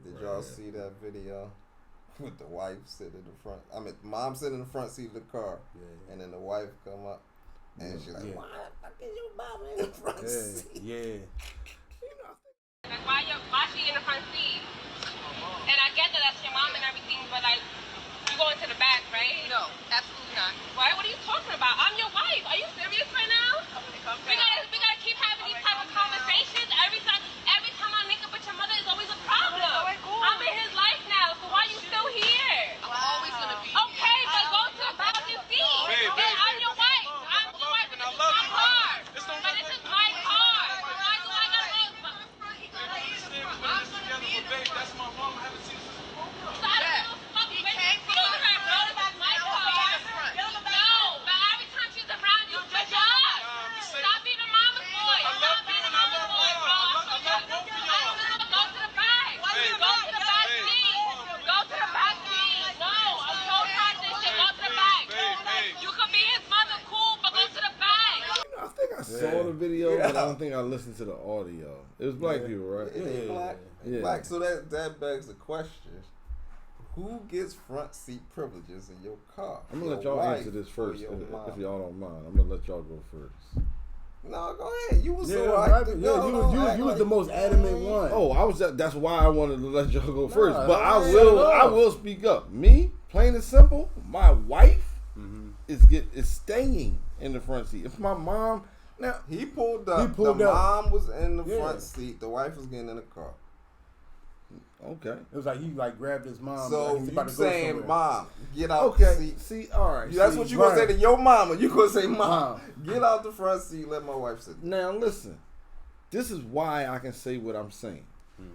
Did y'all see that video with the wife sitting in the front? I mean, mom sitting in the front seat of the car, and then the wife come up, and she's like, "Why the fuck is your mama in the front seat?" Yeah. Like, why she in the front seat? And I get that that's your mom and everything, but like, you going to the back, right? No, absolutely not. Why? What are you talking about? I'm your wife. Are you serious right now? We gotta keep having these type of conversations. Every time I link up with your mother, it's always a problem. I'm in his life now, so why are you still here? I'm always gonna be okay, but go to the fucking seat. I'm your wife. I'm your wife. This is my car. But this is my car. Why do I gotta go? That's my mom. I haven't seen her since we broke up. So I don't know fucking way. Go to her, bro. That's my car. No, but every time she's around, you switch up. Stop being a mama's boy. Stop being a mama's boy, bro. Go to the back. Go to the back seat. Go to the back seat. No, I'm so tired of this shit. Go to the back. You can be his mother, cool, but go to the back. I think I saw the video, but I don't think I listened to the audio. It was black people, right? Black. Black. So that begs the question: who gets front seat privileges in your car? I'm gonna let y'all answer this first, if y'all don't mind. I'm gonna let y'all go first. No, go ahead. You was so right. You was the most adamant one. Oh, I was. That's why I wanted to let y'all go first. But I will speak up. Me, plain and simple. My wife is staying in the front seat. If my mom, now he pulled up. The mom was in the front seat. The wife was getting in the car. Okay. It was like he grabbed his mom. So like you saying, "Mom, get out the seat." See, all right. That's what you gonna say to your mama. You gonna say, "Mom, get out the front seat. Let my wife sit." Now listen, this is why I can say what I'm saying,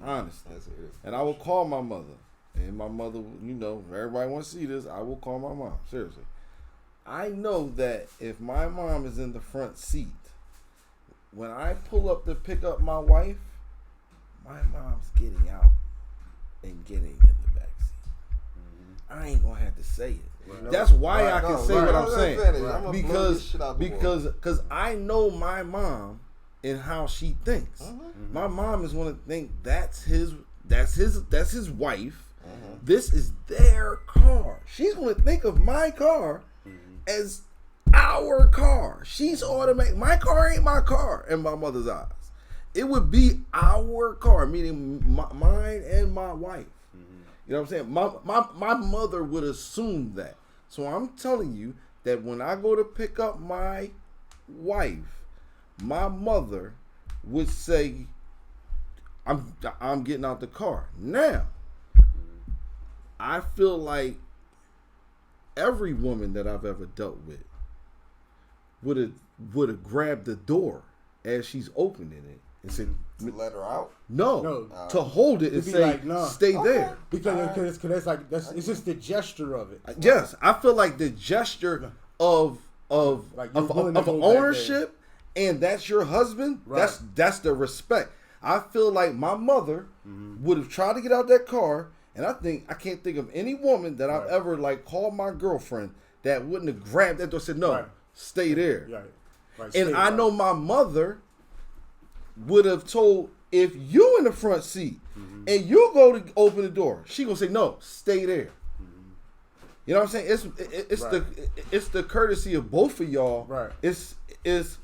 honestly. And I will call my mother, and my mother, everybody wants to see this. I will call my mom. Seriously, I know that if my mom is in the front seat, when I pull up to pick up my wife, my mom's getting out and getting in the back seat. I ain't gonna have to say it. That's why I can say what I'm saying. Because I know my mom and how she thinks. My mom is gonna think that's his wife. This is their car. She's gonna think of my car as our car. She's automatic. My car ain't my car in my mother's eyes. It would be our car, meaning mine and my wife. You know what I'm saying? My mother would assume that. So I'm telling you that when I go to pick up my wife, my mother would say, I'm getting out the car. Now, I feel like every woman that I've ever dealt with would have grabbed the door as she's opening it. And said, to let her out? No, to hold it and say, like, no, stay there. Because it's just the gesture of it. Yes, I feel like the gesture of ownership, and that's your husband. Right. That's the respect. I feel like my mother would have tried to get out that car, and I can't think of any woman that I've ever called my girlfriend that wouldn't have grabbed that door and said, no, stay there. Right. And I know my mother would have told, if you in the front seat and you go to open the door, she gonna say, no, stay there. You know what I'm saying? It's the courtesy of both of y'all. Right. It's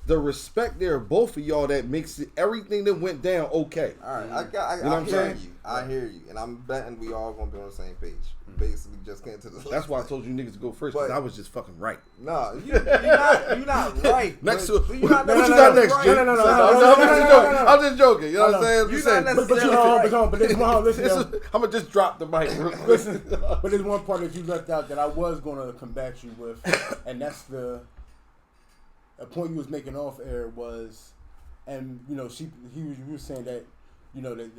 the respect there of both of y'all that makes everything that went down okay. All right, I hear you, and I'm betting we all gonna be on the same page. Basically, just getting to the. That's why I told you niggas to go first, because I was just fucking right. No, you're not right. Next to what you got next? No. I'm just joking. You know what I'm saying? I'm gonna just drop the mic. Listen, but there's one part that you left out that I was gonna combat you with, and that's a point you was making off air was, and he was saying that that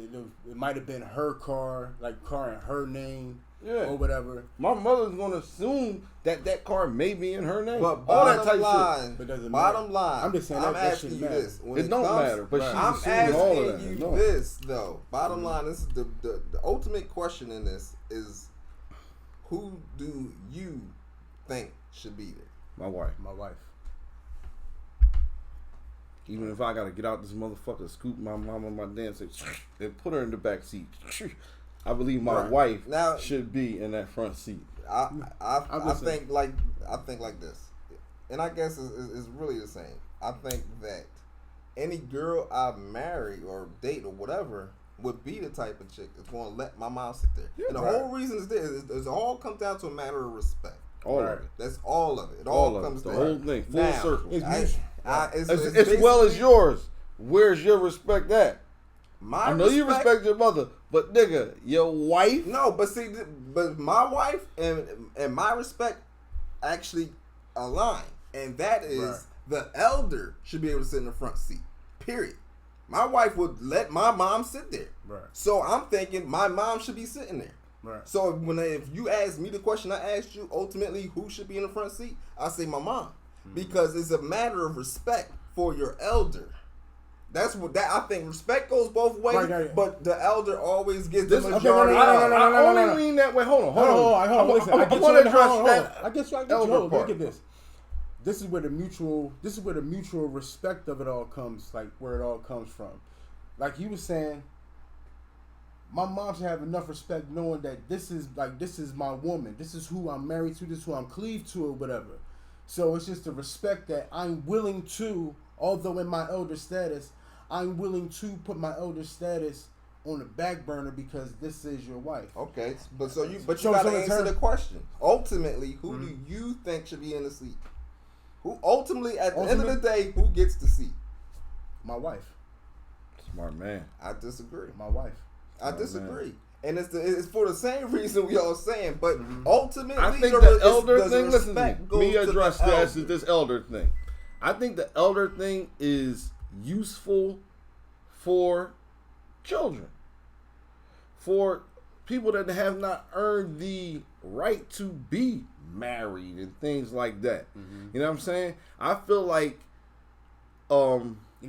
it might have been her car, car in her name. Yeah. Or whatever. My mother's gonna assume that car may be in her name. But all that type line, shit. But doesn't bottom line. I'm just saying I'm asking you this. It don't matter. But I'm asking you this though. Bottom line, this is the ultimate question in this is, who do you think should be there? My wife. My wife. Even if I gotta get out this motherfucker, scoop my mama, my dad, and put her in the back seat. I believe my Right. wife Now- should be in that front seat. I think like this, and I guess it's really the same. I think that any girl I marry or date or whatever would be the type of chick that's going to let my mom sit there. Yeah, and the whole reason is this: it all comes down to a matter of respect. All of it. That's all of it. It all comes the down. whole thing, full Now, circle. It's As well as yours. Where's your respect at? My I know you respect your mother, but nigga, your wife. No, but see, but my wife and my respect actually align, and that is the elder should be able to sit in the front seat. Period. My wife would let my mom sit there. Right. So I'm thinking my mom should be sitting there. Right. So if you ask me the question I asked you, ultimately who should be in the front seat, I say my mom, because it's a matter of respect for your elder. That's what I think. Respect goes both ways, Right. but the elder always gets the Okay, majority. no. I only mean that way. Hold on. Listen, I get want you to address that. I get you. elder Hold on, part. look at this. This is where the mutual respect of it all comes, like where it all comes from. Like you were saying, my mom should have enough respect knowing that this is my woman. This is who I'm married to. This is who I'm cleaved to, or whatever. So it's just the respect that I'm willing to, although in my elder status, I'm willing to put my elder status on the back burner because this is your wife. Okay, but you So got to in answer turn- the question. Ultimately, who do you think should be in the seat? Who ultimately, at the end of the day, who gets the seat? My wife. Smart man. I disagree. My wife. I disagree. And it's for the same reason we all saying, but ultimately, I think the elder thing. Listen to me address this elder thing. I think the elder thing is useful for children, for people that have not earned the right to be married and things like that. You know what I'm saying? I feel like,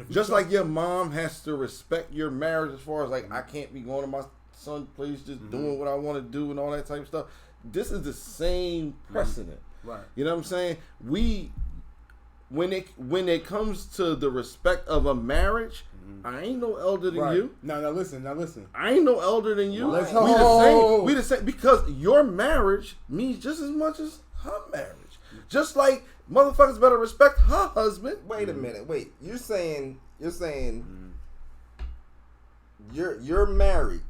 just like your mom has to respect your marriage, as far as like I can't be going to my son's place just doing what I want to do and all that type of stuff. This is the same precedent. Right. You know what I'm saying? When it comes to the respect of a marriage, I ain't no elder than you. Now listen. I ain't no elder than you. Let's We the same because your marriage means just as much as her marriage. Just like motherfuckers better respect her husband. Wait a minute. Wait, you're saying you're married,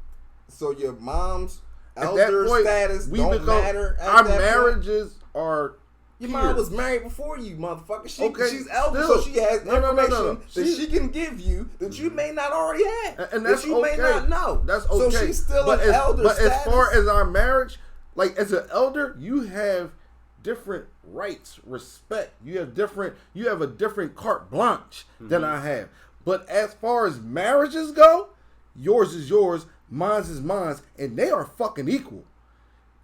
so your mom's elder status don't matter. Our marriages are. Your mom was married before you, motherfucker. She's elder, still. so she has information No. that she can give you that you may not already have, and that's that you may not know. That's okay. So she's still an elder But status. as far as our marriage, like as an elder, you have different rights, respect. You have a different carte blanche than I have. But as far as marriages go, yours is yours, mine's is mine's, and they are fucking equal.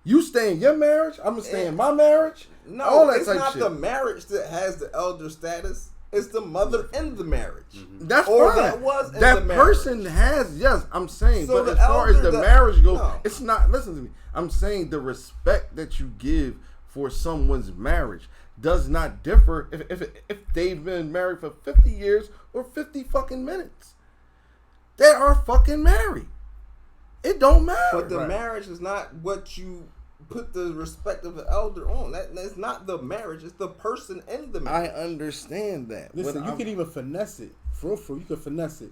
You stay in your marriage, I'm gonna stay in my marriage. No, all that it's type not shit. the marriage that has the elder status. It's the mother in the marriage. That's or fine. that was in that the marriage. person has, yes, I'm saying. So but the as far as elder, the marriage goes, no. it's not. Listen to me. I'm saying the respect that you give for someone's marriage does not differ if they've been married for 50 years or 50 fucking minutes. They are fucking married. It don't matter. But the marriage is not what you put the respect of the elder on. That's not the marriage. It's the person in the marriage. I understand that. Listen, you can even finesse it. For real, you can finesse it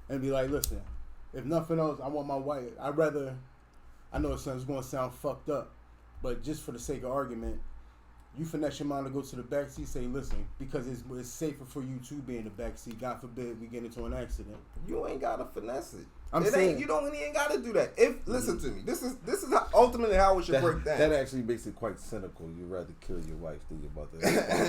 and be like, listen, if nothing else, I want my wife. I know it's going to sound fucked up, but just for the sake of argument, you finesse your mom to go to the back seat, say, listen, because it's safer for you to be in the back seat. God forbid we get into an accident. You ain't gotta finesse it. I'm saying you ain't gotta do that. Listen to me. This is ultimately how it should break down. That actually makes it quite cynical. You'd rather kill your wife than your mother.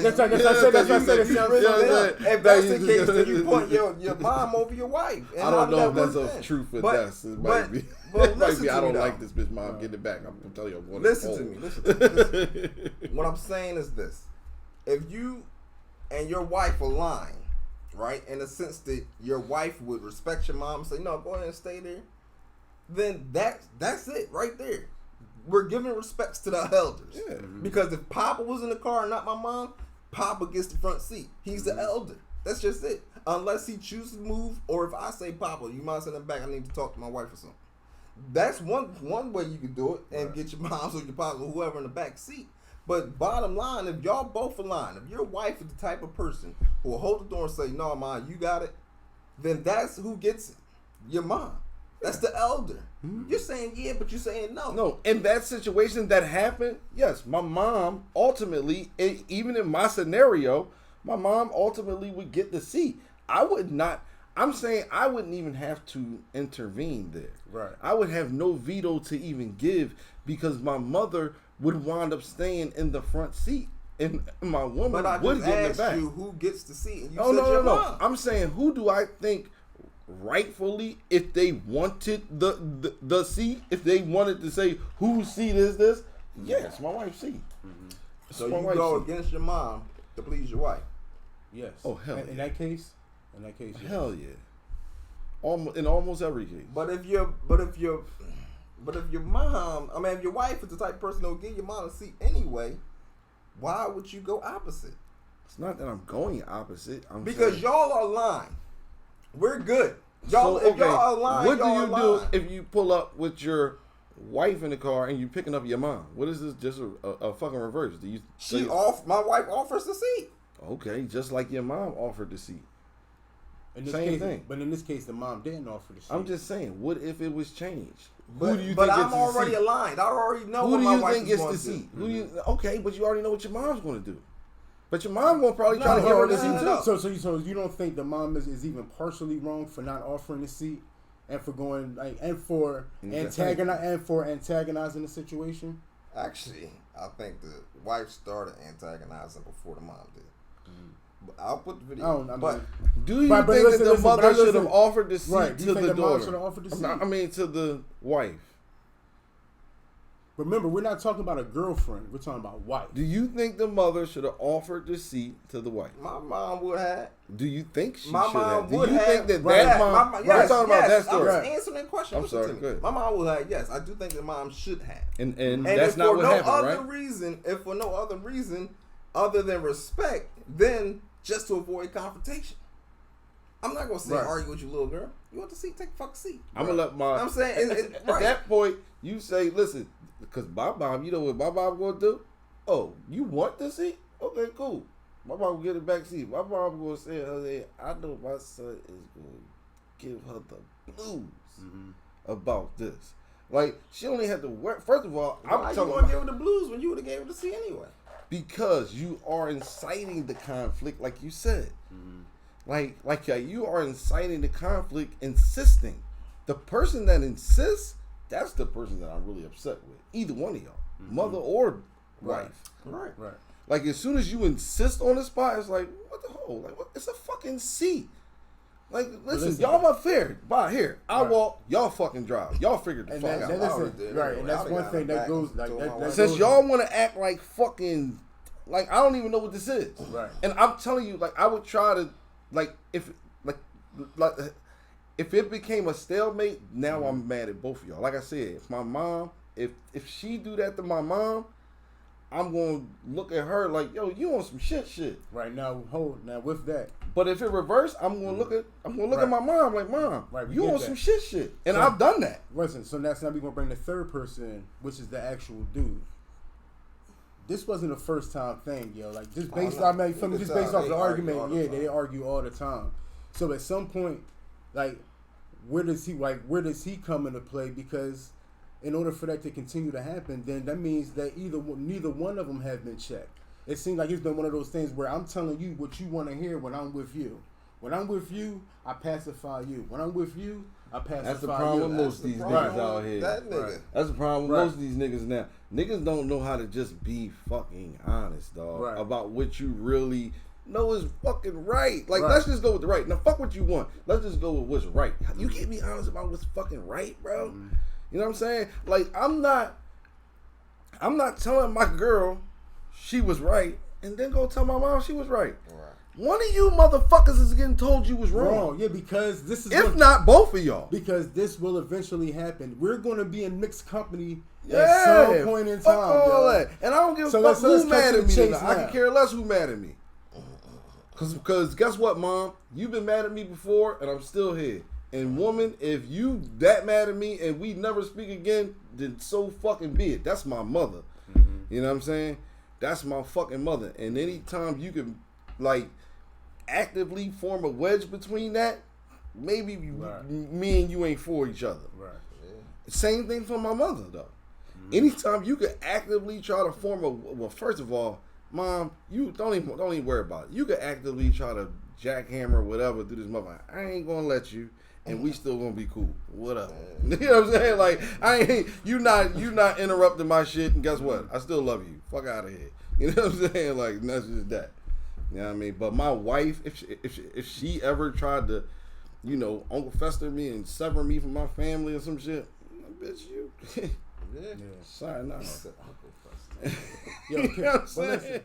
That's what I said. If that's the case, then you point your mom over your wife. And I don't know if that that's work a truth or But- that's. It might be. but It might listen be. to I don't me, like though. this bitch, mom. Get it back. I'm gonna tell you. I'm going Listen to me. Listen. What I'm saying is this: if you and your wife align, right, in the sense that your wife would respect your mom and say, "No, go ahead and stay there," then that's it right there. We're giving respects to the elders. Yeah. Because if Papa was in the car and not my mom, Papa gets the front seat. He's the elder. That's just it. Unless he chooses to move, or if I say, "Papa, you mind sitting in the back? I need to talk to my wife or something." That's one way you can do it and get your moms or your pops or whoever in the back seat. But bottom line, if y'all both align, if your wife is the type of person who will hold the door and say, "No, mom, you got it," then that's who gets it. Your mom. That's the elder. You're saying yeah, but you're saying no. No, in that situation that happened, yes, my mom ultimately, even in my scenario, my mom ultimately would get the seat. I would not. I'm saying I wouldn't even have to intervene there. Right. I would have no veto to even give because my mother would wind up staying in the front seat, and my woman But I would just get in the asked back. you who gets the seat, and you Oh said no, your no, no! mom. I'm saying who do I think rightfully, if they wanted the seat, if they wanted to say whose seat is this? Yes, my wife's seat. So my you wife's go seat. against your mom to please your wife. Yes. Oh, hell In yeah. that case, yes. Hell yeah! In almost every case. But if your mom, I mean, if your wife is the type of person that'll give your mom a seat anyway, why would you go opposite? It's not that I'm going opposite. Because saying, y'all are aligned. We're good. Y'all, so, if y'all are aligned, what do y'all you aligned. do if you pull up with your wife in the car and you picking up your mom? What is this? Just a fucking reverse? Do you? My wife offers the seat. Okay, just like your mom offered the seat. In this Same case, thing. But in this case, the mom didn't offer the seat. I'm just saying, what if it was changed? But, Who do you but think I'm gets the already seat? aligned. I already know Who what do my you wife think is gets going the to do. seat? Who do you? Okay, but you already know what your mom's going to do. But your mom will probably try to No, give her the no, seat no, too. no. So you don't think the mom is even partially wrong for not offering the seat and for going and for antagonizing the situation? Actually, I think the wife started antagonizing before the mom did. But I'll put the video. Do you But think listen, that the mother but should listen. have offered the seat Right, do to you think the the mom daughter? should have offered the seat? I mean, to the wife. Remember, we're not talking about a girlfriend. We're talking about wife. Do you think the mother should have offered the seat to the wife? My mom would have. Do you think she My should mom have? would Do you have. think that Right. that mom? Yes, we're talking about that yes, story. I'm answering that question. I'm Listen sorry, to me. go ahead. My mom would have. Yes, I do think that mom should have. And And that's if not for what no happened, other right? reason, if for no other reason other than respect, then just to avoid confrontation. I'm not gonna sit and argue with you, little girl. You want the seat? Take the fucking seat. I'm gonna let my. I'm saying at that point, you say, listen, because my mom, you know what my mom gonna do? Oh, you want the seat? Okay, cool. My mom will get the back seat. My mom gonna say, hey, I know my son is gonna give her the blues about this. Like, she only had to work. First of all, Why you gonna give her the blues when you would have gave her the seat anyway? Because you are inciting the conflict, like you said. Like you are inciting the conflict, insisting. The person that insists, that's the person that I'm really upset with. Either one of y'all, mother or wife. Right. Like as soon as you insist on the spot, it's like, what the hell? Like, what? It's a fucking seat. Like, listen, y'all not fair. Bye here. I walk, y'all fucking drive. Y'all figure the fuck out. And that's one thing that goes like that. Since y'all want to act like fucking, like I don't even know what this is. Right. And I'm telling you, like I would try to, like if it became a stalemate, now I'm mad at both of y'all. Like I said, if my mom, if she do that to my mom, I'm gonna look at her like, yo, you on some shit. Right now, with that. But if it reverse, I'm gonna look at my mom like, mom, you on some shit, and so, I've done that. Listen, so now we're gonna bring the third person in, which is the actual dude. This wasn't a first time thing, yo. Like just based off the argument, they argue all the time. So at some point, like, where does he come into play? Because in order for that to continue to happen, then that means that neither one of them have been checked. It seems like it's been one of those things where I'm telling you what you want to hear when I'm with you. When I'm with you, I pacify you. When I'm with you, I pacify you. That's the problem with most of these niggas out here. That nigga. That's the problem with most of these niggas now. Niggas don't know how to just be fucking honest, dog, about what you really know is fucking right. Like, let's just go with the right. Now, fuck what you want. Let's just go with what's right. You can't be honest about what's fucking right, bro. You know what I'm saying? Like, I'm not telling my girl she was right and then go tell my mom she was right. One of you motherfuckers is getting told you was wrong. Yeah, because this is not both of y'all. Because this will eventually happen. We're going to be in mixed company at some point in time. Fuck all that. And I don't give a fuck who's mad at me. I can care less who mad at me. Because guess what, Mom? You've been mad at me before, and I'm still here. And woman, if you that mad at me and we never speak again, then so fucking be it. That's my mother. You know what I'm saying? That's my fucking mother. And anytime you can, like, actively form a wedge between that, maybe me and you ain't for each other. Right. Same thing for my mother, though. Anytime you can actively try to form a, well, first of all, Mom, you don't even worry about it. You can actively try to jackhammer whatever through this mother. I ain't gonna let you. And we still gonna be cool. What up? You know what I'm saying? Like, you not interrupting my shit, and guess what? I still love you. Fuck out of here. You know what I'm saying? Like, that's just that. You know what I mean? But my wife, if she ever tried to, you know, Uncle Fester me and sever me from my family or some shit, bitch, you. Yeah. Sorry, no. Uncle Fester. Yo, You know what I'm saying? listen,